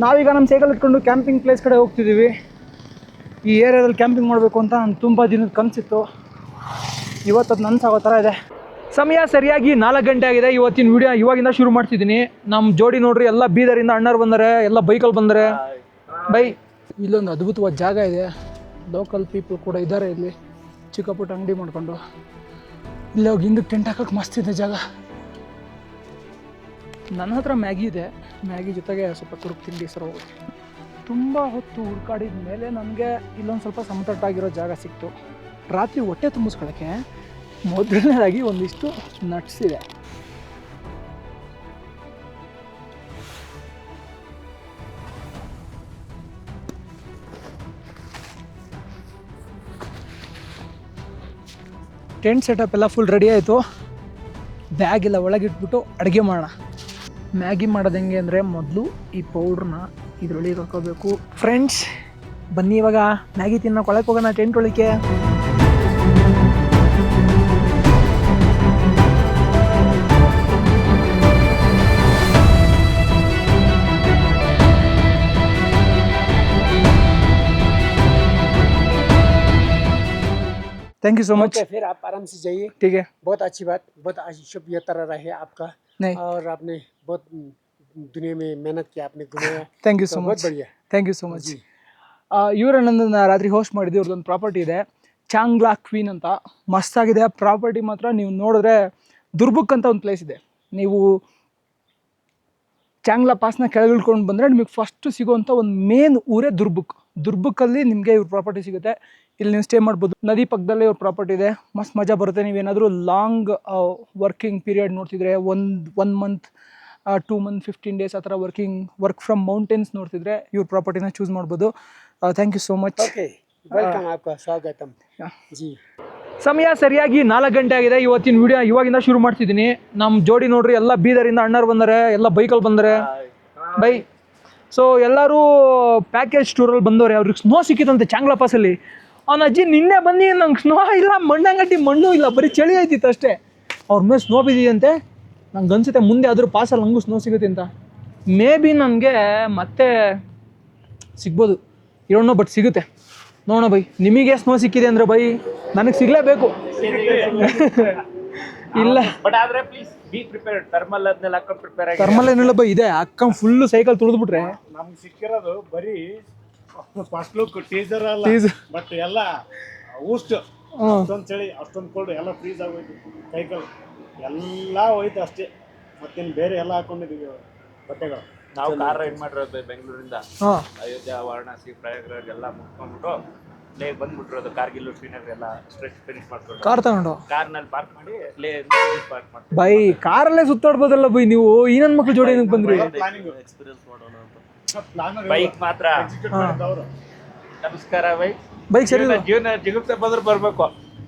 ನಾವೀಗ ನಮ್ಮ ಸೈಕಲ್ ಇಟ್ಕೊಂಡು ಕ್ಯಾಂಪಿಂಗ್ ಪ್ಲೇಸ್ ಕಡೆ ಹೋಗ್ತಿದ್ದೀವಿ. ಈ ಏರಿಯಾದಲ್ಲಿ ಕ್ಯಾಂಪಿಂಗ್ ಮಾಡಬೇಕು ಅಂತ ನಾನು ತುಂಬ ದಿನದ ಕನಸಿತ್ತು. ಇವತ್ತು ಅದು ನನಸಾಗೋ ಥರ ಇದೆ. ಸಮಯ ಸರಿಯಾಗಿ 4 ಗಂಟೆ ಆಗಿದೆ. ಇವತ್ತಿನ ವಿಡಿಯೋ ಇವಾಗಿಂದ ಶುರು ಮಾಡ್ತಿದ್ದೀನಿ. ನಮ್ಮ ಜೋಡಿ ನೋಡ್ರಿ, ಎಲ್ಲ ಬೀದರಿಂದ ಅಣ್ಣರು ಬಂದರೆ, ಎಲ್ಲ ಬೈಕಲ್ಲಿ ಬಂದರೆ. ಬೈ ಇಲ್ಲೊಂದು ಅದ್ಭುತವಾದ ಜಾಗ ಇದೆ. ಲೋಕಲ್ ಪೀಪಲ್ ಕೂಡ ಇದ್ದಾರೆ ಇಲ್ಲಿ, ಚಿಕ್ಕ ಪುಟ್ಟ ಅಂಗಡಿ ಮಾಡ್ಕೊಂಡು. ಇಲ್ಲಿ ಹೋಗಿ ಹಿಂದಕ್ಕೆ ಟೆಂಟ್ ಹಾಕೋಕೆ ಮಸ್ತ್ ಇದೆ ಜಾಗ. ನನ್ನ ಹತ್ರ ಮ್ಯಾಗಿ ಇದೆ, ಮ್ಯಾಗಿ ಜೊತೆಗೆ ಸ್ವಲ್ಪ ಕುರುಕು ತಿಂಡಿ ಸರ್ ಹೋಗುತ್ತೆ. ತುಂಬ ಹೊತ್ತು ಹುಡ್ಕಾಡಿದ ಮೇಲೆ ನನಗೆ ಇಲ್ಲೊಂದು ಸ್ವಲ್ಪ ಸಮತಟ್ಟಾಗಿರೋ ಜಾಗ ಸಿಕ್ತು. ರಾತ್ರಿ ಹೊಟ್ಟೆ ತುಂಬಿಸ್ಕೊಳ್ಳೋಕ್ಕೆ ಮೊದಲನೇದಾಗಿ ಒಂದಿಷ್ಟು ನಟ್ಸ್ ಇದೆ. ಟೆಂಟ್ ಸೆಟಪ್ ಎಲ್ಲ ಫುಲ್ ರೆಡಿ ಆಯಿತು. ಬ್ಯಾಗ್ ಎಲ್ಲ ಒಳಗಿಟ್ಬಿಟ್ಟು ಅಡುಗೆ ಮಾಡೋಣ. ಮ್ಯಾಗಿ ಮಾಡೋದು ಹೆಂಗೆ ಅಂದರೆ, ಮೊದಲು ಈ ಪೌಡ್ರನ್ನ ಇದ್ರೊಳಗೆ ಹಾಕೋಬೇಕು. ಫ್ರೆಂಡ್ಸ್ ಬನ್ನಿ ಇವಾಗ ಮ್ಯಾಗಿ ತಿನ್ನೋಕೆ ಒಳಗೆ ಹೋಗೋಣ, ಟೆಂಟ್ ಒಳಗೆ. Thank you so much. फिर आप आराम से जाइए. ठीक है. बहुत अच्छी बात, बहुत शुभ ये तरह रहे आपका. नहीं, और आपने बहुत दुनिया में मेहनत किया, आपने घुमाया. Thank you so much. बहुत बढ़िया. Thank you so much. ಇವರನ್ನೊಂದನ್ನು ರಾತ್ರಿ ಹೋಸ್ಟ್ ಮಾಡಿದ್ವಿ. ಅವ್ರದ್ದೊಂದು ಪ್ರಾಪರ್ಟಿ ಇದೆ, ಚಾಂಗ್ಲಾ ಕ್ವೀನ್ ಅಂತ. ಮಸ್ತಾಗಿದೆ ಪ್ರಾಪರ್ಟಿ ಮಾತ್ರ. ನೀವು ನೋಡಿದ್ರೆ ದುರ್ಬುಕ್ ಅಂತ ಒಂದು ಪ್ಲೇಸ್ ಇದೆ. ನೀವು ಚಾಂಗ್ಲಾ ಪಾಸ್ನ ಕೆಳಗೆ ಇಳ್ಕೊಂಡು ಬಂದರೆ ನಿಮಗೆ ಫಸ್ಟ್ ಸಿಗೋವಂಥ ಒಂದು ಮೇನ್ ಊರೇ ದುರ್ಬುಕ್. ದುರ್ಬುಕ್ಕಲ್ಲಿ ನಿಮಗೆ ಇವ್ರ ಪ್ರಾಪರ್ಟಿ ಸಿಗುತ್ತೆ. ಇಲ್ಲಿ ನೀವು ಸ್ಟೇ ಮಾಡ್ಬೋದು. ನದಿ ಪಕ್ಕದಲ್ಲೇ ಇವ್ರ ಪ್ರಾಪರ್ಟಿ ಇದೆ. ಮಸ್ತ್ ಮಜಾ ಬರುತ್ತೆ. ನೀವೇನಾದರೂ ಲಾಂಗ್ ವರ್ಕಿಂಗ್ ಪೀರಿಯಡ್ ನೋಡ್ತಿದ್ರೆ, ಒನ್ ಮಂತ್ 2 ಮಂತ್ 15 ಡೇಸ್ ಆ ಥರ ವರ್ಕ್ ಫ್ರಮ್ ಮೌಂಟೇನ್ಸ್ ನೋಡ್ತಿದ್ರೆ ಇವ್ರ ಪ್ರಾಪರ್ಟಿನ ಚೂಸ್ ಮಾಡ್ಬೋದು. Thank you so much. Okay, welcome, आपका स्वागतम जी. ಸಮಯ ಸರಿಯಾಗಿ 4 ಗಂಟೆ ಆಗಿದೆ. ಇವತ್ತಿನ ವಿಡಿಯೋ ಇವಾಗಿಂದ ಶುರು ಮಾಡ್ತಿದ್ದೀನಿ. ನಮ್ಮ ಜೋಡಿ ನೋಡ್ರಿ, ಎಲ್ಲ ಬೀದರಿಂದ ಅಣ್ಣರು ಬಂದರೆ, ಎಲ್ಲ ಬೈಕಲ್ಲಿ ಬಂದರೆ. ಬೈ ಸೊ ಎಲ್ಲರೂ ಪ್ಯಾಕೇಜ್ ಟೂರಲ್ಲಿ ಬಂದವ್ರೆ. ಅವ್ರಿಗೆ ಸ್ನೋ ಸಿಕ್ಕಿತ್ತಂತೆ ಚಾಂಗ್ಲಾ ಪಾಸಲ್ಲಿ. ಅವ್ನ ಅಜ್ಜಿ ನಿನ್ನೆ ಬನ್ನಿ, ನಂಗೆ ಸ್ನೋ ಇಲ್ಲ, ಮಣ್ಣಂಗಟ್ಟಿ ಮಣ್ಣು ಇಲ್ಲ, ಬರೀ ಚಳಿ ಆಯ್ತಿತ್ತು ಅಷ್ಟೇ. ಅವ್ರ ಮೇಲೆ ಸ್ನೋ ಬಿದ್ದಿದಂತೆ. ನಂಗೆ ಅನ್ಸುತ್ತೆ ಮುಂದೆ ಆದರೂ ಪಾಸಲ್ಲಿ ನನಗೂ ಸ್ನೋ ಸಿಗುತ್ತೆ ಅಂತ. ಮೇ ಬಿ ನನಗೆ ಮತ್ತೆ ಸಿಗ್ಬೋದು, ಇರೋಣ, ಬಟ್ ಸಿಗುತ್ತೆ ನೋಡೋಣ. ಬೈ ನಿಮಗೆ ಸ್ನೋ ಸಿಕ್ಕಿದೆ ಅಂದರೆ ಬೈ ನನಗೆ ಸಿಗಲೇಬೇಕು. ಇಲ್ಲ ಬಟ್ ಆದ್ರೆ ಪ್ಲೀಸ್ ಬಿ ಪ್ರಿಪೇರ್ಡ್. ಥರ್ಮಲ್ ಅದನ್ನೆಲ್ಲ ಹಾಕೊಂಡು ಪ್ರಿಪೇರ್ ಆಗಿ. ಥರ್ಮಲ್ ಏನಿಲ್ಲ ಬೈ, ಇದೆ ಹಾಕೊಂಡು ಫುಲ್ಲು ಸೈಕಲ್ ತುಳಿದ್ಬಿಟ್ರೆ. ನಮ್ಗೆ ಸಿಕ್ಕಿರೋದು ಬರೀ ಫಸ್ಟ್ ಲುಕ್ ಟೀಸರ್ ಅಲ್ಲ, ಬಟ್ ಎಲ್ಲ ಊಸ್ಟ್. ಅಷ್ಟೊಂದು ಚಳಿ, ಅಷ್ಟೊಂದು ಕೋಲ್ಡ್, ಎಲ್ಲ ಫ್ರೀಸ್ ಆಗೋಯ್ತು. ಸೈಕಲ್ ಎಲ್ಲ ಹೋಯ್ತು ಅಷ್ಟೇ. ಮತ್ತೇನು ಬೇರೆ ಎಲ್ಲ ಹಾಕೊಂಡಿದ್ದೀವಿ ಬಟ್ಟೆಗಳು. ನಾವು ಕಾರ್ ರೈಡ್ ಮಾಡಿರೋದು ಬೆಂಗಳೂರಿಂದ ಅಯೋಧ್ಯ, ವಾರಣಾಸಿ, ಪ್ರಯಾಗ್ರಾಜ್ ಎಲ್ಲ ಮುಗಿಸ್ಕೊಂಡ್ಬಿಟ್ಟು ಲೇ ಬಂದ್ಬಿಟ್ಟಿರೋದು. ಕಾರ್ಗಿಲ್, ಶ್ರೀನಗರ್ ಎಲ್ಲ ಸ್ಟ್ರೆಚ್ ಫಿನಿಶ್ ಮಾಡ್ಕೊಂಡು ಕಾರ್ ತಗೊಂಡು ಕಾರ್ನಲ್ಲಿ ಪಾರ್ಕ್ ಮಾಡಿ ಲೇ ಪಾರ್ಕ್ ಮಾಡ್ತೀವಿ. ಬೈ ಕಾರಲ್ಲೇ ಸುತ್ತಾಡ್ಬೋದಲ್ಲ ಬೈ ನೀವು. ಈ ನನ್ನ ಮಕ್ಳು ಜೋಡಿ ಏನಕ್ಕೆ ಬಂದ್ರಿ? ಎಕ್ಸ್ಪೀರಿಯನ್ಸ್ ಮಾಡೋಣ ಅಂತ. ಬೈಕ್ ಮಾತ್ರ ನಮಸ್ಕಾರ. ಬೈಕ್ ಸರಿ ಜೀವನ ಜಿಗುಪ್ಸೆ ಬಂದ್ರೆ ಬರ್ಬೇಕು.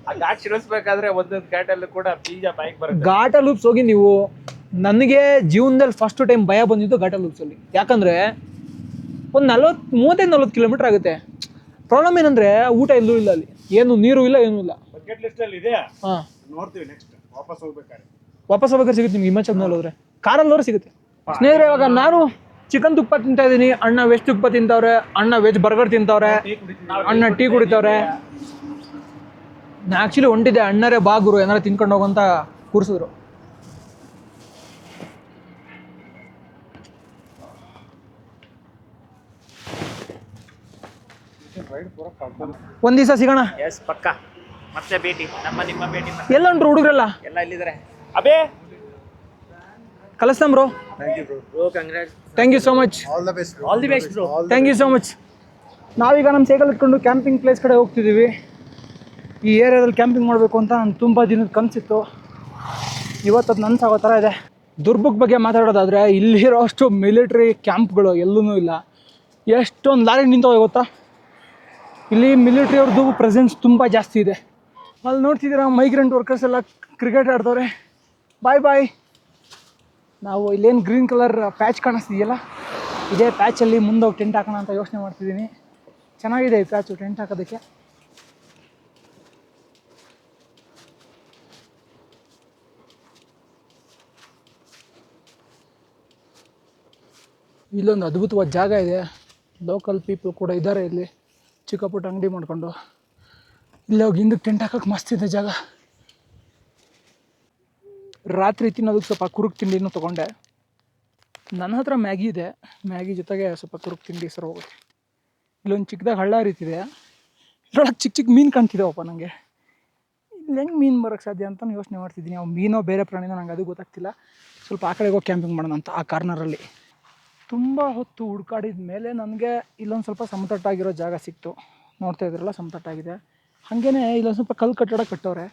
ಆ ಘಾಟ್ ಶಿರಿಸ್ಬೇಕಾದ್ರೆ ಒಂದೊಂದು ಘಾಟಲ್ಲೂ ಕೂಡ ಬೀಜ ಬೈಕ್ ಬರುತ್ತೆ. ಘಾಟ ಲೂಪ್ಸ್ ಹೋಗಿ ನೀವು. ನನಗೆ ಜೀವನದಲ್ಲಿ ಫಸ್ಟ್ ಟೈಮ್ ಭಯ ಬಂದಿದ್ದು ಘಾಟ ಲೂಪ್ಸಲ್ಲಿ. ಯಾಕಂದರೆ ಒಂದು 35-40 ಕಿಲೋಮೀಟ್ರ್ ಆಗುತ್ತೆ. ಪ್ರಾಬ್ಲಮ್ ಏನಂದರೆ ಊಟ ಎಲ್ಲೂ ಇಲ್ಲ ಅಲ್ಲಿ, ಏನು ನೀರು ಇಲ್ಲ, ಏನೂ ಇಲ್ಲ. ಬಕೆಟ್ ಲಿಸ್ಟಲ್ಲಿ ಇದೆಯಾ? ಹಾಂ, ನೋಡ್ತೀವಿ ನೆಕ್ಸ್ಟ್ ವಾಪಸ್ ಹೋಗ್ಬೇಕಾದ್ರೆ. ವಾಪಸ್ ಹೋಗ್ಬೇಕಾದ್ರೆ ಸಿಗುತ್ತೆ ನಿಮ್ಗೆ. ಹಿಮಾಚಲ್ನಲ್ಲಿ ಹೋದರೆ ಕಾರಲ್ಲಿ ಹೋದ್ರೆ ಸಿಗುತ್ತೆ. ಸ್ನೇಹಿತರೆ, ಇವಾಗ ನಾನು ಚಿಕನ್ ತುಪ್ಪ ತಿಂತಾ ಇದ್ದೀನಿ, ಅಣ್ಣ ವೆಜ್ ತುಪ್ಪ ತಿಂತವ್ರೆ, ಅಣ್ಣ ವೆಜ್ ಬರ್ಗರ್ ತಿಂತವ್ರೆ, ಅಣ್ಣ ಟೀ ಕುಡಿತವ್ರೆ. ನಾ ಆ್ಯಕ್ಚುಲಿ ಹೊಂಟಿದ್ದೆ, ಅಣ್ಣರೇ ಬಾಗುರು ಏನಾರು ತಿನ್ಕೊಂಡು ಹೋಗಂತ ಕೂರಿಸಿದ್ರು. ಒಂದ್ ದಿವಸ ಸಿಗೋಣ. ಎಸ್ ಪಕ್ಕ. ಮತ್ತೆ ಭೇಟಿ, ನಿಮ್ಮ ಭೇಟಿ. ಎಲ್ಲ ಉಂಟ್ರು ಹುಡುಗರೆಲ್ಲ? ಎಲ್ಲ ಇಲ್ಲಿದ್ದಾರೆ. ಅಬೇ ಕಲಿಸ್ತಾಂ bro. Bro congrats. Thank you so much. All the best all the best bro. Thank you so much. ನಾವೀಗ ನಮ್ಮ ಸೈಕಲ್ ಇಟ್ಕೊಂಡು ಕ್ಯಾಂಪಿಂಗ್ ಪ್ಲೇಸ್ ಕಡೆ ಹೋಗ್ತಿದ್ದೀವಿ. ಈ ಏರಿಯಾದಲ್ಲಿ ಕ್ಯಾಂಪಿಂಗ್ ಮಾಡಬೇಕು ಅಂತ ನಾನು ತುಂಬ ದಿನದ ಕನಸಿತ್ತು. ಇವತ್ತು ಅದು ನನಸಾಗೋ ಥರ ಇದೆ. ದುರ್ಬುಕ್ ಬಗ್ಗೆ ಮಾತಾಡೋದಾದರೆ, ಇಲ್ಲಿರೋ ಅಷ್ಟು ಮಿಲಿಟ್ರಿ ಕ್ಯಾಂಪ್ಗಳು ಎಲ್ಲೂ ಇಲ್ಲ. ಎಷ್ಟೊಂದು ಲಾರಿ ನಿಂತವೆ ಗೊತ್ತಾ. ಇಲ್ಲಿ ಮಿಲಿಟ್ರಿ ಅವ್ರದ್ದು ಪ್ರೆಸೆನ್ಸ್ ತುಂಬ ಜಾಸ್ತಿ ಇದೆ. ಅಲ್ಲಿ ನೋಡ್ತಿದ್ದೀರಾ ಮೈಗ್ರೆಂಟ್ ವರ್ಕರ್ಸ್ ಎಲ್ಲ ಕ್ರಿಕೆಟ್ ಆಡ್ತವ್ರೆ. ಬಾಯ್ ಬಾಯ್. ನಾವು ಇಲ್ಲೇನು ಗ್ರೀನ್ ಕಲರ್ ಪ್ಯಾಚ್ ಕಾಣಿಸ್ತಿದೆಯಲ್ಲ, ಇದೇ ಪ್ಯಾಚಲ್ಲಿ ಮುಂದೋಗಿ ಟೆಂಟ್ ಹಾಕೋಣ ಅಂತ ಯೋಚನೆ ಮಾಡ್ತಿದ್ದೀನಿ. ಚೆನ್ನಾಗಿದೆ ಈ ಪ್ಯಾಚು ಟೆಂಟ್ ಹಾಕೋದಕ್ಕೆ. ಇಲ್ಲೊಂದು ಅದ್ಭುತವಾದ ಜಾಗ ಇದೆ. ಲೋಕಲ್ ಪೀಪಲ್ ಕೂಡ ಇದ್ದಾರೆ ಇಲ್ಲಿ, ಚಿಕ್ಕ ಪುಟ್ಟ ಅಂಗಡಿ ಮಾಡ್ಕೊಂಡು. ಇಲ್ಲಿ ಹೋಗಿ ಹಿಂದಕ್ಕೆ ಟೆಂಟ್ ಹಾಕೋಕೆ ಮಸ್ತ್ ಇದೆ ಜಾಗ. ರಾತ್ರಿ ತಿನ್ನೋದಕ್ಕೆ ಸ್ವಲ್ಪ ಕುರುಕ್ ತಿಂಡಿನೂ ತೊಗೊಂಡೆ. ನನ್ನ ಹತ್ರ ಮ್ಯಾಗಿ ಇದೆ, ಮ್ಯಾಗಿ ಜೊತೆಗೆ ಸ್ವಲ್ಪ ಕುರುಕ್ ತಿಂಡಿ ಸರ್ ಹೋಗುತ್ತೆ. ಇಲ್ಲೊಂದು ಚಿಕ್ಕದಾಗಿ ಹಳ್ಳ ಹರಿತಿದೆ, ಇದ್ರೊಳಗೆ ಚಿಕ್ಕ ಚಿಕ್ಕ ಮೀನು ಕಾಣ್ತಿದ್ದಾವಪ್ಪ ನನಗೆ. ಇಲ್ಲಿ ಹೆಂಗೆ ಮೀನು ಬರೋಕ್ಕೆ ಸಾಧ್ಯ ಅಂತ ಯೋಚನೆ ಮಾಡ್ತಿದ್ದೀನಿ. ಅವು ಮೀನೋ ಬೇರೆ ಪ್ರಾಣಿನೋ ನಂಗೆ ಅದು ಗೊತ್ತಾಗ್ತಿಲ್ಲ. ಸ್ವಲ್ಪ ಆ ಕಡೆಗೆ ಹೋಗಿ ಕ್ಯಾಂಪಿಂಗ್ ಮಾಡೋಣ ಅಂತ ಆ ಕಾರ್ನರಲ್ಲಿ. ತುಂಬ ಹೊತ್ತು ಹುಡ್ಕಾಡಿದ ಮೇಲೆ ನನಗೆ ಇಲ್ಲೊಂದು ಸ್ವಲ್ಪ ಸಮತಟ್ಟಾಗಿರೋ ಜಾಗ ಸಿಕ್ತು. ನೋಡ್ತಾ ಇದ್ರಲ್ಲ, ಸಮತಟ್ಟಾಗಿದೆ. ಹಾಗೇ ಇಲ್ಲೊಂದು ಸ್ವಲ್ಪ ಕಲ್ಲು ಕಟ್ಟಡ ಕಟ್ಟೋರೆ.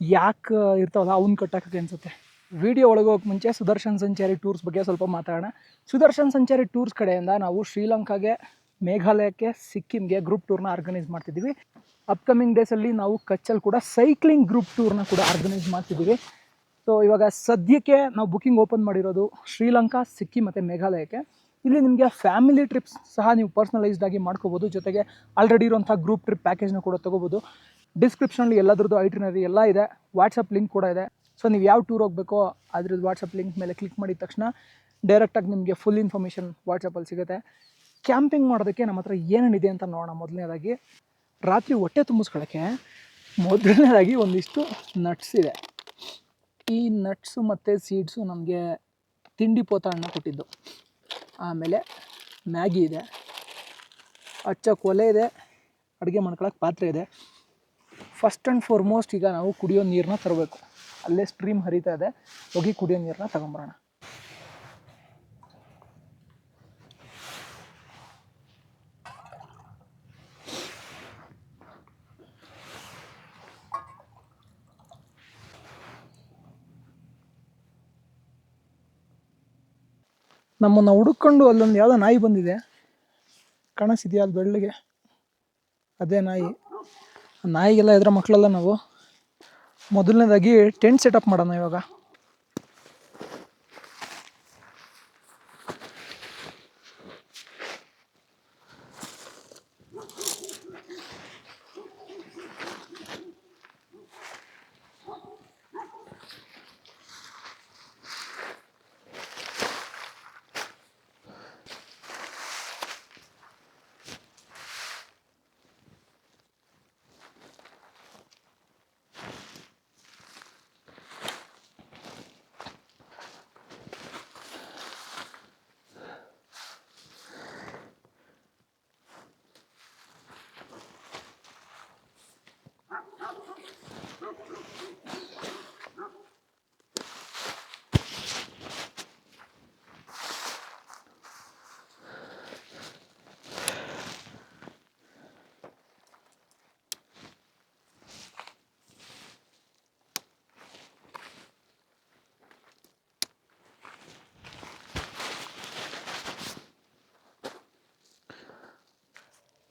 ಯಾಕೆ ಇರ್ತಾವಲ್ಲ ಅವ್ನು ಕಟ್ಟೋಕ್ಕೆ ಅನಿಸುತ್ತೆ. ವಿಡಿಯೋ ಒಳಗೆ ಹೋಗೋಕೆ ಮುಂಚೆ ಸುದರ್ಶನ್ ಸಂಚಾರಿ ಟೂರ್ಸ್ ಬಗ್ಗೆ ಸ್ವಲ್ಪ ಮಾತಾಡೋಣ. ಸುದರ್ಶನ್ ಸಂಚಾರಿ ಟೂರ್ಸ್ ಕಡೆಯಿಂದ ನಾವು ಶ್ರೀಲಂಕಾಗೆ, ಮೇಘಾಲಯಕ್ಕೆ, ಸಿಕ್ಕಿಮ್ಗೆ ಗ್ರೂಪ್ ಟೂರ್ನ ಆರ್ಗನೈಸ್ ಮಾಡ್ತಿದ್ದೀವಿ. ಅಪ್ಕಮಿಂಗ್ ಡೇಸಲ್ಲಿ ನಾವು ಕಚ್ಚಲ್ಲಿ ಕೂಡ ಸೈಕ್ಲಿಂಗ್ ಗ್ರೂಪ್ ಟೂರ್ನ ಕೂಡ ಆರ್ಗನೈಸ್ ಮಾಡ್ತಿದ್ದೀವಿ. ಸೊ ಇವಾಗ ಸದ್ಯಕ್ಕೆ ನಾವು ಬುಕ್ಕಿಂಗ್ ಓಪನ್ ಮಾಡಿರೋದು ಶ್ರೀಲಂಕಾ, ಸಿಕ್ಕಿಂ ಮತ್ತು ಮೇಘಾಲಯಕ್ಕೆ. ಇಲ್ಲಿ ನಿಮಗೆ ಫ್ಯಾಮಿಲಿ ಟ್ರಿಪ್ಸ್ ಸಹ ನೀವು ಪರ್ಸ್ನಲೈಸ್ಡ್ ಆಗಿ ಮಾಡ್ಕೋಬೋದು. ಜೊತೆಗೆ ಆಲ್ರೆಡಿ ಇರೋಂಥ ಗ್ರೂಪ್ ಟ್ರಿಪ್ ಪ್ಯಾಕೇಜ್ನ ಕೂಡ ತೊಗೋಬೋದು. ಡಿಸ್ಕ್ರಿಪ್ಷನಲ್ಲಿ ಎಲ್ಲದ್ರದ್ದು ಐಟ್ರಿನರಿ ಎಲ್ಲ ಇದೆ, ವಾಟ್ಸಪ್ ಲಿಂಕ್ ಕೂಡ ಇದೆ. ಸೊ ನೀವು ಯಾವ ಟೂರ್ ಹೋಗಬೇಕೋ ಅದ್ರದ್ದು ವಾಟ್ಸಪ್ ಲಿಂಕ್ ಮೇಲೆ ಕ್ಲಿಕ್ ಮಾಡಿದ ತಕ್ಷಣ ಡೈರೆಕ್ಟಾಗಿ ನಿಮಗೆ ಫುಲ್ ಇನ್ಫಾರ್ಮೇಷನ್ ವಾಟ್ಸಪ್ಪಲ್ಲಿ ಸಿಗುತ್ತೆ. ಕ್ಯಾಂಪಿಂಗ್ ಮಾಡೋದಕ್ಕೆ ನಮ್ಮ ಹತ್ರ ಏನೇನಿದೆ ಅಂತ ನೋಡೋಣ. ಮೊದಲನೇದಾಗಿ ರಾತ್ರಿ ಹೊಟ್ಟೆ ತುಂಬಿಸ್ಕೊಳ್ಳೋಕ್ಕೆ ಮೊದಲನೇದಾಗಿ ಒಂದಿಷ್ಟು ನಟ್ಸ್ ಇದೆ. ಈ ನಟ್ಸು ಮತ್ತು ಸೀಡ್ಸು ನಮಗೆ ತಿಂಡಿ ಪೋತ ಅಣ್ಣ ಕೊಟ್ಟಿದ್ದು. ಆಮೇಲೆ ಮ್ಯಾಗಿ ಇದೆ, ಹಚ್ಚೋಕ್ಕೆ ಒಲೆ ಇದೆ, ಅಡುಗೆ ಮಾಡ್ಕೊಳ್ಳೋಕೆ ಪಾತ್ರೆ ಇದೆ. ಫಸ್ಟ್ ಆ್ಯಂಡ್ ಫಾರ್ಮೋಸ್ಟ್ ಈಗ ನಾವು ಕುಡಿಯೋ ನೀರನ್ನ ತರಬೇಕು. ಅಲ್ಲೇ ಸ್ಟ್ರೀಮ್ ಹರಿತಾ ಇದೆ, ಹೋಗಿ ಕುಡಿಯೋ ನೀರನ್ನ ತಗೊಂಬರೋಣ. ನಮ್ಮನ್ನು ಹುಡುಕೊಂಡು ಅಲ್ಲೊಂದು ಯಾವುದೋ ನಾಯಿ ಬಂದಿದೆ, ಕಾಣಿಸಿದೆಯಾ ಅಲ್ಲಿ ಬೆಳ್ಳಗೆ? ಅದೇ ನಾಯಿ. ನಾಯಿಗೆಲ್ಲ ಇದ್ರ ಮಕ್ಕಳೆಲ್ಲ ನಾವು. ಮೊದಲನೇದಾಗಿ ಟೆಂಟ್ ಸೆಟಪ್ ಮಾಡೋಣ ಇವಾಗ.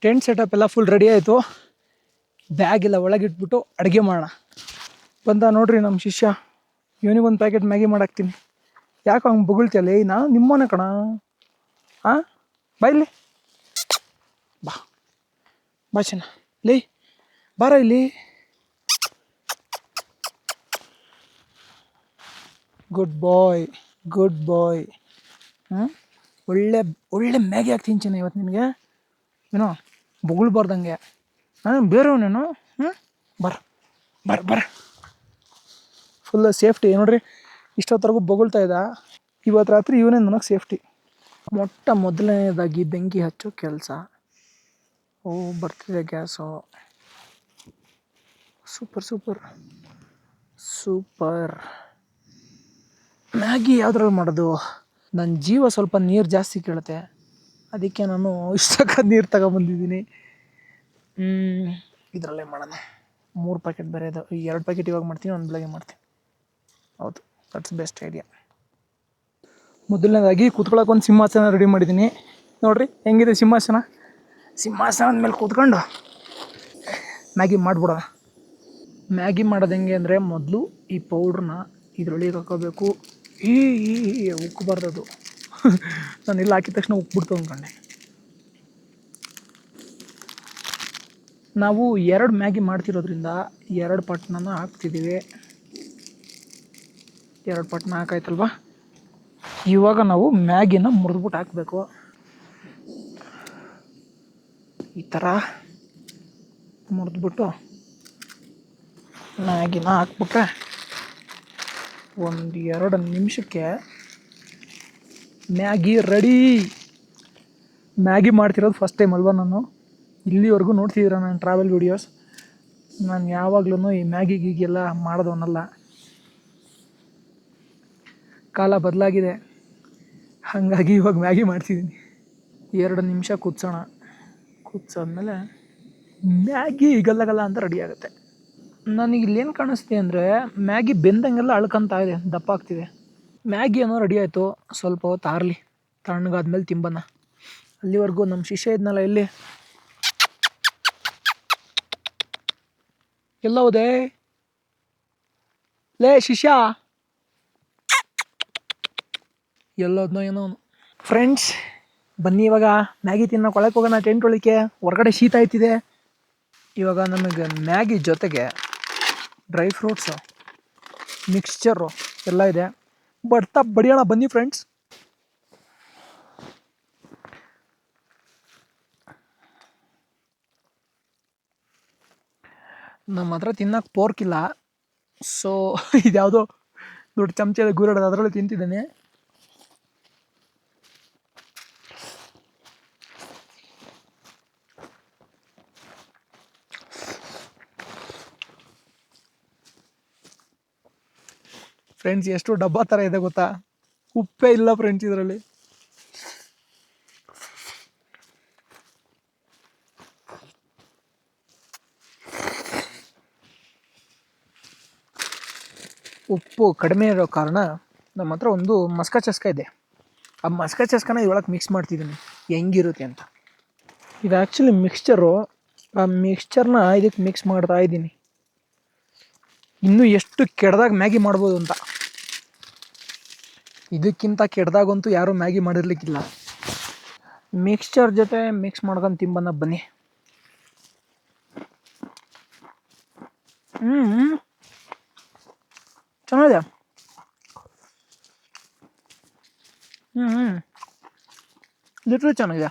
ಟೆಂಟ್ ಸೆಟಪ್ ಎಲ್ಲ ಫುಲ್ ರೆಡಿ ಆಯಿತು. ಬ್ಯಾಗ್ ಎಲ್ಲ ಒಳಗಿಟ್ಬಿಟ್ಟು ಅಡುಗೆ ಮಾಡೋಣ. ಬಂದ ನೋಡ್ರಿ ನಮ್ಮ ಶಿಷ್ಯ, ಇವನಿಗೊಂದು ಪ್ಯಾಕೆಟ್ ಮ್ಯಾಗಿ ಮಾಡಾಕ್ತೀನಿ. ಯಾಕೆ ಹಂಗೆ ಬೊಗಳ್ತಿಯಲ್ಲ? ನಾನು ನಿಮ್ಮನೆ ಕಣ. ಹಾಂ, ಬಾ ಇಲ್ಲಿ, ಬಾ ಬಾ ಚೆನ್ನ ಲೇ, ಬಾರ ಇಲ್ಲಿ. ಗುಡ್ ಬಾಯ್, ಗುಡ್ ಬಾಯ್. ಒಳ್ಳೆ ಒಳ್ಳೆ ಮ್ಯಾಗಿ ಹಾಕ್ತೀನಿ ಚೆನ್ನ ಇವತ್ತು ನಿನಗೆ. ಏನೋ ಬೊಗಳ್ಬಾರ್ದಂಗೆ. ಬೇರೆಯವನೇನು? ಬರ ಬರ ಬರ. ಫುಲ್ ಸೇಫ್ಟಿ ನೋಡ್ರಿ. ಇಷ್ಟೊತ್ತರೆಗೂ ಬೊಗಳ್ತಾ ಇದ್ದ, ಇವತ್ತು ರಾತ್ರಿ ಇವನೇ ನನಗೆ ಸೇಫ್ಟಿ. ಮೊದಲನೇದಾಗಿ ಬೆಂಕಿ ಹಚ್ಚೋ ಕೆಲಸ. ಓ, ಬರ್ತಿದೆ gas. Super super super. Maggi ಯಾವ್ದ್ರಲ್ಲಿ ಮಾಡೋದು? ನನ್ನ ಜೀವ ಸ್ವಲ್ಪ ನೀರು ಜಾಸ್ತಿ ಕೇಳುತ್ತೆ, ಅದಕ್ಕೆ ನಾನು ಇಷ್ಟಕ್ಕೆ ನೀರು ತಗೊಬಂದಿದ್ದೀನಿ. ಇದರಲ್ಲೇ ಮಾಡೋಣ. 3 ಪ್ಯಾಕೆಟ್ ಬೇರೆ ಇದೆ. 2 ಪ್ಯಾಕೆಟ್ ಇವಾಗ ಮಾಡ್ತೀನಿ, 1 ಬೆಳಗ್ಗೆ ಮಾಡ್ತೀನಿ. ಹೌದು, ದಟ್ಸ್ ಬೆಸ್ಟ್ ಐಡಿಯಾ. ಮೊದಲನೇದಾಗಿ ಕೂತ್ಕೊಳ್ಳೋಕೆ ಒಂದು ಸಿಂಹಾಸನ ರೆಡಿ ಮಾಡಿದ್ದೀನಿ. ನೋಡಿರಿ ಹೆಂಗಿದೆ ಸಿಂಹಾಸನ. ಸಿಂಹಾಸನದ ಮೇಲೆ ಕೂತ್ಕೊಂಡು ಮ್ಯಾಗಿ ಮಾಡಿಬಿಡೋಣ. ಮ್ಯಾಗಿ ಮಾಡೋದು ಹೆಂಗೆ ಅಂದರೆ, ಮೊದಲು ಈ ಪೌಡ್ರನ್ನ ಇದರೊಳಗೆ ಹಾಕೋಬೇಕು. ಉಕ್ಕಬಾರ್ದು. ನಾನು ಇಲ್ಲಿ ಹಾಕಿದ ತಕ್ಷಣ ಉಕ್ಬಿಡ್ತು ಅಂದ್ಕೊಂಡೆ. ನಾವು 2 ಮ್ಯಾಗಿ ಮಾಡ್ತಿರೋದ್ರಿಂದ 2 ಪಟ್ಟಣ ಹಾಕ್ತಿದ್ದೀವಿ. 2 ಪಟ್ಟಣ ಹಾಕಾಯ್ತಲ್ವ. ಇವಾಗ ನಾವು ಮ್ಯಾಗಿನ ಮುರಿದ್ಬಿಟ್ಟು ಹಾಕಬೇಕು. ಈ ಥರ ಮುರಿದ್ಬಿಟ್ಟು ಮ್ಯಾಗಿನ ಹಾಕ್ಬಿಟ್ರೆ 1-2 ನಿಮಿಷಕ್ಕೆ ಮ್ಯಾಗಿ ರೆಡಿ. ಮ್ಯಾಗಿ ಮಾಡ್ತಿರೋದು ಫಸ್ಟ್ ಟೈಮ್ ಅಲ್ವಾ ನಾನು. ಇಲ್ಲಿವರೆಗೂ ನೋಡ್ತಿದ್ದೀರ ನಾನು ಟ್ರಾವೆಲ್ ವೀಡಿಯೋಸ್. ನಾನು ಯಾವಾಗ್ಲೂ ಈ ಮ್ಯಾಗಿ ಗೀಗೆಲ್ಲ ಮಾಡೋದವನಲ್ಲ. ಕಾಲ ಬದಲಾಗಿದೆ, ಹಾಗಾಗಿ ಇವಾಗ ಮ್ಯಾಗಿ ಮಾಡ್ತಿದ್ದೀನಿ. 2 ನಿಮಿಷ ಕುದಿಸೋಣ. ಕುದಿಸಾದ್ಮೇಲೆ ಮ್ಯಾಗಿ ಗಲ್ಲ ಅಂತ ರೆಡಿ ಆಗುತ್ತೆ. ನನಗೆ ಇಲ್ಲೇನು ಕಾಣಿಸ್ತಿದೆ ಅಂದರೆ ಮ್ಯಾಗಿ ಬೆಂದಂಗೆಲ್ಲ ಅಳ್ಕೊಂತ ಇದೆ, ದಪ್ಪ ಆಗ್ತಿದೆ. ಮ್ಯಾಗಿ ಏನೋ ರೆಡಿ ಆಯಿತು, ಸ್ವಲ್ಪ ಹೊತ್ತು ಆರಲಿ, ತಣ್ಣಗಾದ್ಮೇಲೆ ತಿಂಬನ. ಅಲ್ಲಿವರೆಗೂ ನಮ್ಮ ಶಿಷ್ಯ ಇದ್ನಲ್ಲ ಎಲ್ಲಿ ಎಲ್ಲ ಹೋದೆ ಲೇ ಶಿಷ್ಯ, ಎಲ್ಲೋದ್ನೋ ಏನೋ ಅವನು. ಫ್ರೆಂಡ್ಸ್ ಬನ್ನಿ ಇವಾಗ ಮ್ಯಾಗಿ ತಿನ್ನೋಕೆ ಒಳಗೆ ಹೋಗೋಣ. ಟೆಂಟ್ ಒಳಕ್ಕೆ ಹೊರಗಡೆ ಶೀತ ಆಯ್ತಿದೆ. ಇವಾಗ ನಮಗೆ ಮ್ಯಾಗಿ ಜೊತೆಗೆ ಡ್ರೈ ಫ್ರೂಟ್ಸು, ಮಿಕ್ಸ್ಚರು ಎಲ್ಲ ಇದೆ. ಬಡ್ತಾ ಬಡಿಯೋಣ ಬನ್ನಿ ಫ್ರೆಂಡ್ಸ್. ನಮ್ಮ ಹತ್ರ ತಿನ್ನೋಕೆ ಪೋರ್ಕ್ ಇಲ್ಲ, ಸೊ ಇದ್ಯಾವುದೋ ದೊಡ್ಡ ಚಮಚದ ಗೂರಡೋದು ಅದರಲ್ಲೂ ತಿಂತಿದ್ದೇನೆ. ಫ್ರೆಂಡ್ಸ್ ಎಷ್ಟು ಡಬ್ಬಾ ಥರ ಇದೆ ಗೊತ್ತಾ, ಉಪ್ಪೇ ಇಲ್ಲ ಫ್ರೆಂಡ್ಸ್ ಇದರಲ್ಲಿ. ಉಪ್ಪು ಕಡಿಮೆ ಇರೋ ಕಾರಣ ನಮ್ಮ ಹತ್ರ ಒಂದು ಮಸ್ಕ ಚಸ್ಕ ಇದೆ. ಆ ಮಸ್ಕ ಚಸ್ಕನ ಇದೊಳಗೆ ಮಿಕ್ಸ್ ಮಾಡ್ತಿದ್ದೀನಿ ಹೆಂಗಿರುತ್ತೆ ಅಂತ. ಇದು ಆ್ಯಕ್ಚುಲಿ ಮಿಕ್ಸ್ಚರು. ಆ ಮಿಕ್ಸ್ಚರ್ನ ಇದಕ್ಕೆ ಮಿಕ್ಸ್ ಮಾಡ್ತಾ ಇದ್ದೀನಿ. ಇನ್ನೂ ಎಷ್ಟು ಕೆಡ್ದಾಗ ಮ್ಯಾಗಿ ಮಾಡ್ಬೋದು ಅಂತ. ಇದಕ್ಕಿಂತ ಕೆಡ್ದಾಗಂತೂ ಯಾರೂ ಮ್ಯಾಗಿ ಮಾಡಿರ್ಲಿಕ್ಕಿಲ್ಲ. ಮಿಕ್ಸ್ಚರ್ ಜೊತೆ ಮಿಕ್ಸ್ ಮಾಡ್ಕೊಂಡು ತಿಂಬನ್ನ ಬನ್ನಿ. ಚೆನ್ನಾಗಿದೆ. ಲಿಟ್ರಲಿ ಚೆನ್ನಾಗಿದೆ.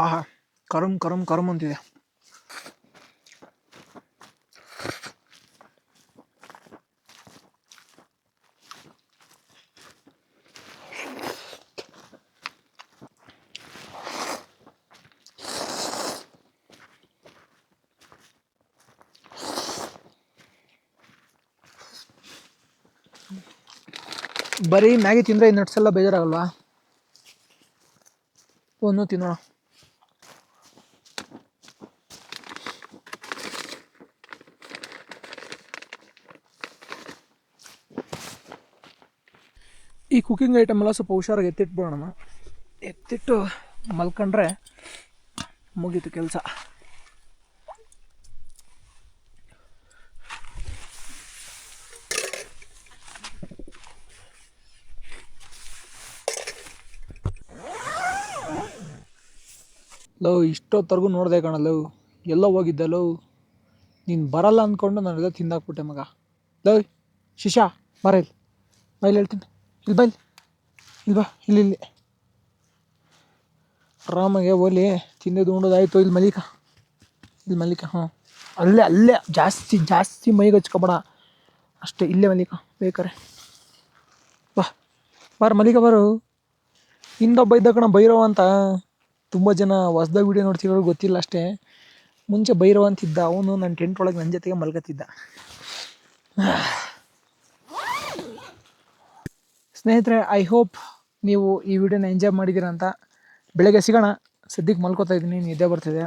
ಆಹಾ, ಕರಮ್ ಅಂತಿದೆ. ಬರೀ ಮ್ಯಾಗಿ ತಿಂದರೆ ಈ ನಟ್ಸ್ ಎಲ್ಲ ಬೇಜಾರಾಗಲ್ವಾ? ಒಂದು ತಿನ್ನೋಣ. ಈ ಕುಕ್ಕಿಂಗ್ ಐಟಮ್ ಎಲ್ಲ ಸ್ವಲ್ಪ ಹುಷಾರಾಗಿ ಎತ್ತಿಟ್ಬಿಡೋಣ. ಎತ್ತಿಟ್ಟು ಮಲ್ಕೊಂಡ್ರೆ ಮುಗೀತು ಕೆಲಸ. ಲವ್ ಇಷ್ಟೊತ್ತರೆಗೂ ನೋಡಿದೆ ಕಾಣಲ್ಲವು, ಎಲ್ಲೋ ಹೋಗಿದ್ದೆ ಲವ್. ನೀನು ಬರಲ್ಲ ಅಂದ್ಕೊಂಡು ನಾನು ಎಲ್ಲ ತಿಂದಾಕ್ಬಿಟ್ಟೆ ಮಗ. ಲವ್ ಶಿಶಾ ಬರ ಇಲ್ಲಿ, ಬೈಲಿ ಹೇಳ್ತೀನಿ, ಇಲ್ಲಿ ಬೈಲಿ, ಇಲ್ಲಿ ಬಾ, ಇಲ್ಲಿ ಆರಾಮಾಗೆ ಹೋಲಿ. ತಿಂದಿದ್ದು ಉಂಡೋದಾಯ್ತು. ಇಲ್ಲಿ ಮಲಿಕ. ಹಾಂ, ಅಲ್ಲೇ ಜಾಸ್ತಿ ಮೈಗೆ ಹಚ್ಕೊಬೇಡ ಅಷ್ಟೇ. ಇಲ್ಲೇ ಮಲಿಕ ಬೇಕಾರೆ. ಬಾರ ಮಲಿಕ ಬಾರು. ಇನ್ನೊಬ್ಬ ಇದ್ದ ಕಣ ಭೈರವ ಅಂತ. ತುಂಬ ಜನ ಹೊಸ್ದಾಗಿ ವೀಡಿಯೋ ನೋಡ್ತಿರೋರು ಗೊತ್ತಿಲ್ಲ ಅಷ್ಟೇ. ಮುಂಚೆ ಭೈರವ ಅಂತಿದ್ದ ಅವನು. ನನ್ನ ಟೆಂಟ್ ಒಳಗೆ ನನ್ನ ಜೊತೆಗೆ ಮಲ್ಕತ್ತಿದ್ದ. ಸ್ನೇಹಿತರೆ, ಐ ಹೋಪ್ ನೀವು ಈ ವಿಡಿಯೋನ ಎಂಜಾಯ್ ಮಾಡಿದ್ದೀರ ಅಂತ. ಬೆಳಗ್ಗೆ ಸಿಗೋಣ. ಸದ್ಯಕ್ಕೆ ಮಲ್ಕೋತಾ ಇದ್ದೀನಿ, ನಿದ್ದೆ ಬರ್ತಿದೆ.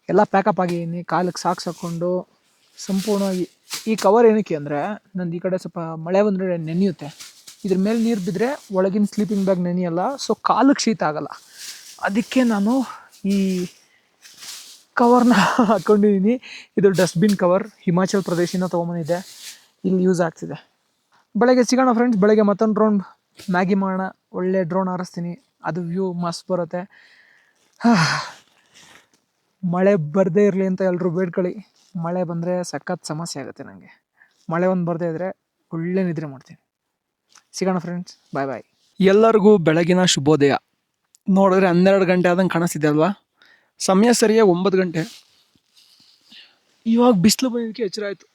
ಎಲ್ಲ ಪ್ಯಾಕಪ್ ಆಗಿದ್ದೀನಿ. ಕಾಲಕ್ಕೆ ಸಾಕ್ಸ್ ಹಾಕ್ಕೊಂಡು ಸಂಪೂರ್ಣವಾಗಿ. ಈ ಕವರ್ ಏನಕ್ಕೆ ಅಂದರೆ ನಂದು ಈ ಕಡೆ ಸ್ವಲ್ಪ ಮಳೆ ಬಂದರೆ ನೆನೆಯುತ್ತೆ. ಇದ್ರ ಮೇಲೆ ನೀರು ಬಿದ್ದರೆ ಒಳಗಿನ ಸ್ಲೀಪಿಂಗ್ ಬ್ಯಾಗ್ ನೆನೆಯಲ್ಲ, ಸೊ ಕಾಲಕ್ಕೆ ಶೀತ ಆಗಲ್ಲ. ಅದಕ್ಕೆ ನಾನು ಈ ಕವರ್ನ ಹಾಕ್ಕೊಂಡಿದ್ದೀನಿ. ಇದು ಡಸ್ಟ್ಬಿನ್ ಕವರ್, ಹಿಮಾಚಲ್ ಪ್ರದೇಶದಿಂದ ತೊಗೊಂಬಂದಿದ್ದೆ. ಇಲ್ಲಿ ಯೂಸ್ ಆಗ್ತಿದೆ. ಬೆಳಗ್ಗೆ ಸಿಗೋಣ ಫ್ರೆಂಡ್ಸ್. ಬೆಳಗ್ಗೆ ಮತ್ತೊಂದು ರೌಂಡ್ ಮ್ಯಾಗಿ ಮಾಡೋಣ. ಒಳ್ಳೆ ಡ್ರೋನ್ ಹಾರಿಸ್ತೀನಿ, ಅದು ವ್ಯೂ ಮಸ್ತ್ ಬರುತ್ತೆ. ಮಳೆ ಬರದೇ ಇರಲಿ ಅಂತ ಎಲ್ಲರೂ ಬೇಡ್ಕೊಳ್ಳಿ. ಮಳೆ ಬಂದರೆ ಸಖತ್ ಸಮಸ್ಯೆ ಆಗುತ್ತೆ ನನಗೆ. ಮಳೆ ಒಂದು ಬರದೇ ಇದ್ದರೆ ಒಳ್ಳೆ ನಿದ್ರೆ ಮಾಡ್ತೀನಿ. ಸಿಗೋಣ ಫ್ರೆಂಡ್ಸ್, ಬಾಯ್ ಬಾಯ್. ಎಲ್ಲರಿಗೂ ಬೆಳಗಿನ ಶುಭೋದಯ. ನೋಡಿದ್ರೆ 12 ಗಂಟೆ ಆದಂಗೆ ಕಾಣಿಸ್ತಿದೆ ಅಲ್ವಾ? ಸಮಯ ಸರಿಯಾಗಿ 9 ಗಂಟೆ. ಇವಾಗ ಬಿಸಿಲು ಬಂದಿದ್ದಕ್ಕೆ ಎಚ್ಚರ ಆಯಿತು.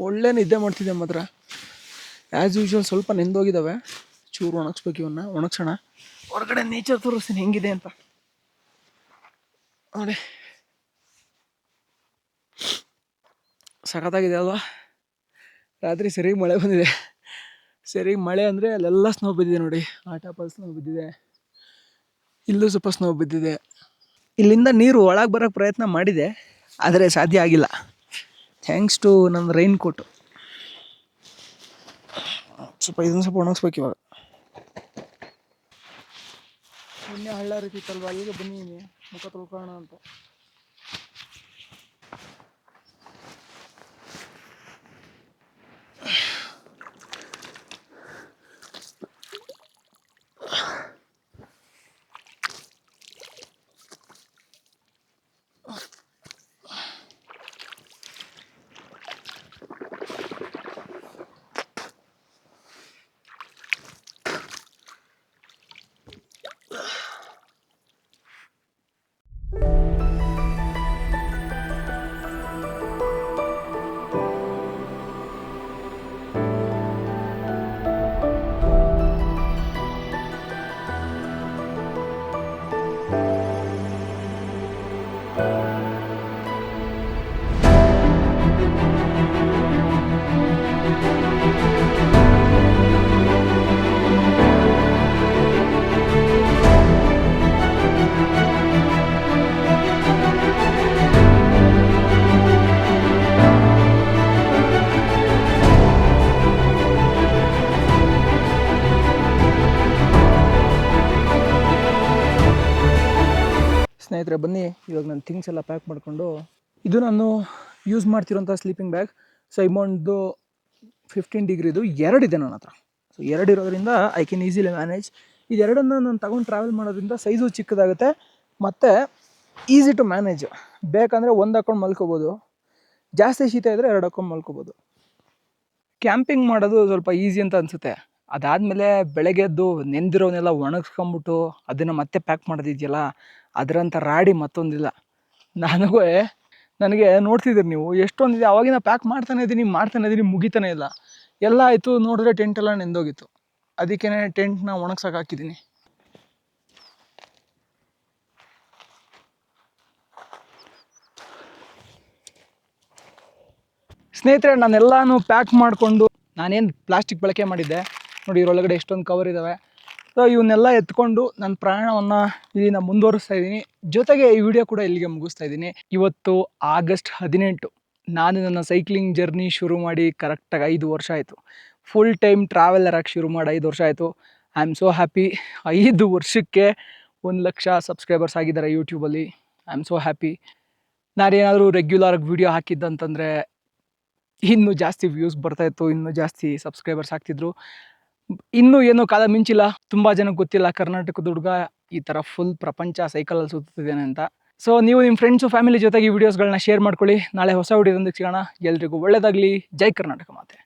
ಒಳ್ಳೆ ನಿದ್ದೆ ಮಾಡ್ತಿದ್ದೆ ಮಾತ್ರ. ಆ್ಯಸ್ ಯೂಶ್ವಲ್ ಸ್ವಲ್ಪ ನೆಂದೋಗಿದ್ದಾವೆ. ಚೂರು ಒಣಗಿಸ್ಬೇಕು, ಇವನ್ನ ಒಣಗ್ಸೋಣ. ಹೊರಗಡೆ ನೇಚರ್ ತೋರಿಸ್ತೀನಿ ಹೆಂಗಿದೆ ಅಂತ ನೋಡಿ. ಸಖತ್ತಾಗಿದೆ ಅಲ್ವಾ? ರಾತ್ರಿ ಸರಿಯಾಗಿ ಮಳೆ ಬಂದಿದೆ. ಸರಿಯಾಗಿ ಮಳೆ ಅಂದರೆ ಅಲ್ಲೆಲ್ಲ ಸ್ನೋ ಬಿದ್ದಿದೆ ನೋಡಿ. ಆಟಾಪಲ್ ಸ್ನೋ ಬಿದ್ದಿದೆ, ಇಲ್ಲೂ ಸ್ವಲ್ಪ ಸ್ನೋ ಬಿದ್ದಿದೆ. ಇಲ್ಲಿಂದ ನೀರು ಒಳಗೆ ಬರೋಕ್ಕೆ ಪ್ರಯತ್ನ ಮಾಡಿದೆ, ಆದರೆ ಸಾಧ್ಯ ಆಗಿಲ್ಲ. ಥ್ಯಾಂಕ್ಸ್ ಟು ನನ್ನ ರೈನ್ ಕೋಟು. ಇದನ್ನು ಸ್ವಲ್ಪ ಒಣಗಿಸ್ಬೇಕು ಇವಾಗ. ಮೊನ್ನೆ ಹಳ್ಳ ರೀತಿತ್ತಲ್ವ, ಈಗ ಬನ್ನಿ ಮುಖ ತೊಳ್ಕೊಳ್ಳೋಣ ಅಂತ. ಸ್ನೇಹಿತರೆ ಬನ್ನಿ, ಇವಾಗ ನಾನು ಥಿಂಗ್ಸ್ ಎಲ್ಲ ಪ್ಯಾಕ್ ಮಾಡಿಕೊಂಡು, ಇದು ನಾನು ಯೂಸ್ ಮಾಡ್ತಿರೋಂಥ ಸ್ಲೀಪಿಂಗ್ ಬ್ಯಾಗ್. ಸೈಮೌಂಡ್ದು 15 ಡಿಗ್ರಿದು 2 ಇದೆ ನನ್ನ ಹತ್ರ. ಸೊ 2 ಇರೋದ್ರಿಂದ ಐ ಕ್ಯಾನ್ ಈಸಿಲಿ ಮ್ಯಾನೇಜ್. ಇದೆರಡನ್ನು ನಾನು ತಗೊಂಡು ಟ್ರಾವೆಲ್ ಮಾಡೋದ್ರಿಂದ ಸೈಜು ಚಿಕ್ಕದಾಗುತ್ತೆ ಮತ್ತು ಈಸಿ ಟು ಮ್ಯಾನೇಜ್. ಬೇಕಂದರೆ 1 ಹಾಕೊಂಡು ಮಲ್ಕೋಬೋದು, ಜಾಸ್ತಿ ಶೀತ ಇದ್ದರೆ 2 ಹಾಕೊಂಡು ಮಲ್ಕೋಬೋದು. ಕ್ಯಾಂಪಿಂಗ್ ಮಾಡೋದು ಸ್ವಲ್ಪ ಈಸಿ ಅಂತ ಅನಿಸುತ್ತೆ. ಅದಾದಮೇಲೆ ಬೆಳಗ್ಗೆ ಎದ್ದು ನೆಂದಿರೋನೆಲ್ಲ ಒಣಗಿಸ್ಕೊಂಬಿಟ್ಟು ಅದನ್ನು ಮತ್ತೆ ಪ್ಯಾಕ್ ಮಾಡೋದಿದೆಯಲ್ಲ, ಅದರಂಥ ರಾಡಿ ಮತ್ತೊಂದಿಲ್ಲ. ನನಗೆ ನೋಡ್ತಿದ್ದೀರಿ ನೀವು ಎಷ್ಟೊಂದಿದೆ. ಅವಾಗಿನ ಪ್ಯಾಕ್ ಮಾಡ್ತಾನೆ ಇದ್ದೀನಿ, ಮುಗಿತಾನೆ ಇಲ್ಲ. ಎಲ್ಲ ಆಯಿತು, ನೋಡಿದ್ರೆ ಟೆಂಟ್ ಎಲ್ಲ ನೆಂದೋಗಿತ್ತು. ಅದಕ್ಕೇ ಟೆಂಟ್ನ ಒಣಗ್ಸಕ್ಕೆ ಹಾಕಿದ್ದೀನಿ. ಸ್ನೇಹಿತರೆ, ನಾನೆಲ್ಲನೂ ಪ್ಯಾಕ್ ಮಾಡಿಕೊಂಡು, ನಾನೇನು ಪ್ಲಾಸ್ಟಿಕ್ ಬಳಕೆ ಮಾಡಿದ್ದೆ ನೋಡಿ, ಇದರೊಳಗಡೆ ಎಷ್ಟೊಂದು ಕವರ್ ಇದ್ದಾವೆ. ಸೊ ಇವನ್ನೆಲ್ಲ ಎತ್ಕೊಂಡು ನನ್ನ ಪ್ರಯಾಣವನ್ನು ಇಲ್ಲಿಂದ ಮುಂದುವರಿಸ್ತಾ ಇದ್ದೀನಿ. ಜೊತೆಗೆ ಈ ವಿಡಿಯೋ ಕೂಡ ಇಲ್ಲಿಗೆ ಮುಗಿಸ್ತಾ ಇದ್ದೀನಿ. ಇವತ್ತು ಆಗಸ್ಟ್ 18. ನಾನು ನನ್ನ ಸೈಕ್ಲಿಂಗ್ ಜರ್ನಿ ಶುರು ಮಾಡಿ ಕರೆಕ್ಟಾಗಿ 5 ವರ್ಷ ಆಯಿತು. ಫುಲ್ ಟೈಮ್ ಟ್ರಾವೆಲರ್ ಆಗಿ ಶುರು ಮಾಡಿ 5 ವರ್ಷ ಆಯಿತು. I am so happy. 5 ವರ್ಷಕ್ಕೆ 1,00,000 ಸಬ್ಸ್ಕ್ರೈಬರ್ಸ್ ಆಗಿದ್ದಾರೆ ಯೂಟ್ಯೂಬಲ್ಲಿ. I am so happy. ನಾನೇನಾದರೂ ರೆಗ್ಯುಲರಾಗಿ ವಿಡಿಯೋ ಹಾಕಿದ್ದಂತಂದರೆ ಇನ್ನೂ ಜಾಸ್ತಿ ವ್ಯೂಸ್ ಬರ್ತಾಯಿತ್ತು, ಇನ್ನೂ ಜಾಸ್ತಿ ಸಬ್ಸ್ಕ್ರೈಬರ್ಸ್ ಆಗ್ತಿದ್ರು. ಇನ್ನೂ ಏನೋ ಕಾಲ ಮಿಂಚಿಲ್ಲ. ತುಂಬ ಜನಕ್ಕೆ ಗೊತ್ತಿಲ್ಲ ಕರ್ನಾಟಕದ ಹುಡುಗ ಈ ಥರ ಫುಲ್ ಪ್ರಪಂಚ ಸೈಕಲಲ್ಲಿ ಸುತ್ತಿದ್ದೇನೆ ಅಂತ. ಸೊ ನೀವು ನಿಮ್ಮ ಫ್ರೆಂಡ್ಸು ಫ್ಯಾಮಿಲಿ ಜೊತೆಗೆ ಈ ವಿಡಿಯೋಸ್ಗಳನ್ನ ಶೇರ್ ಮಾಡ್ಕೊಳ್ಳಿ. ನಾಳೆ ಹೊಸ ವಿಡಿಯೋದೊಂದಿಗೆ ಸಿಗೋಣ. ಎಲ್ರಿಗೂ ಒಳ್ಳೆಯದಾಗಲಿ. ಜೈ ಕರ್ನಾಟಕ ಮಾತೆ.